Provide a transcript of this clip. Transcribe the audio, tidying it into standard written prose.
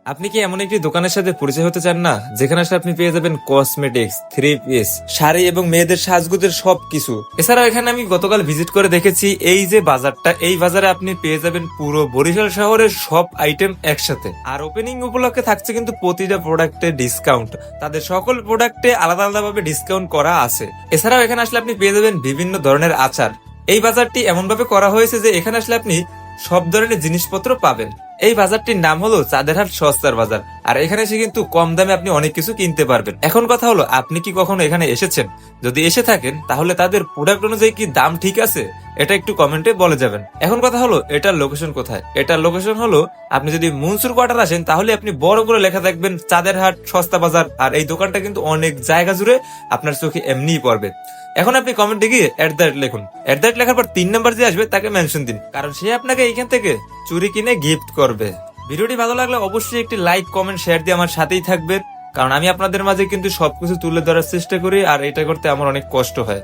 আপনি কি এমন একটি দোকানের সাথে পরিচয় হতে চান না, যেখানে আসলে আপনি পেয়ে যাবেন কসমেটিক্স, থ্রি পিস, শাড়ি এবং মেয়েদের সাজগোজের সবকিছু। এছাড়াও এখানে আমি গতকাল ভিজিট করে দেখেছি, এই যে বাজারটা, এই বাজারে আপনি পেয়ে যাবেন পুরো বরিশাল শহরের সব আইটেম একসাথে। আর ওপেনিং উপলক্ষে থাকছে কিন্তু প্রতিটা প্রোডাক্টে ডিসকাউন্ট। তাদের সকল প্রোডাক্টে আলাদা আলাদা ভাবে ডিসকাউন্ট করা আছে। এছাড়াও এখানে আসলে আপনি পেয়ে যাবেন বিভিন্ন ধরনের আচার। এই বাজারটি এমন ভাবে করা হয়েছে যে এখানে আসলে আপনি সব ধরনের জিনিসপত্র পাবেন। এই বাজারটির নাম হলো চাঁদেরহাট সস্তার বাজার। আর এখানে এসে কিন্তু কম দামে আপনি অনেক কিছু কিনতে পারবেন। এখন কথা হলো, আপনি কি কখনো এখানে এসেছেন? যদি এসে থাকেন তাহলে তাদের প্রোডাক্ট অনুযায়ী কি দাম ঠিক আছে, এটা একটু কমেন্টে বলে যাবেন। এখন কথা হলো, এটার লোকেশন কোথায়? এটার লোকেশন হলো, আপনি যদি মনসুর কোয়ার্টার আসেন তাহলে আপনি বড় করে লেখা দেখবেন চাঁদেরহাট সস্তা বাজার। আর এই দোকানটা কিন্তু অনেক জায়গা জুড়ে আপনার চোখে এমনিই পড়বে। এখন আপনি কমেন্টে গিয়ে @লিখুন। লেখার পর 3 নাম্বার যে আসবে তাকে মেনশন দিন, কারণ সে আপনাকে এইখান থেকে চুরি কিনে গিফট করবে। ভিডিওটি ভালো লাগলে অবশ্যই একটি লাইক, কমেন্ট, শেয়ার দিয়ে আমার সাথেই থাকবেন, কারণ আমি আপনাদের মাঝে কিন্তু সবকিছু তুলে ধরার চেষ্টা করি, আর এটা করতে আমার অনেক কষ্ট হয়।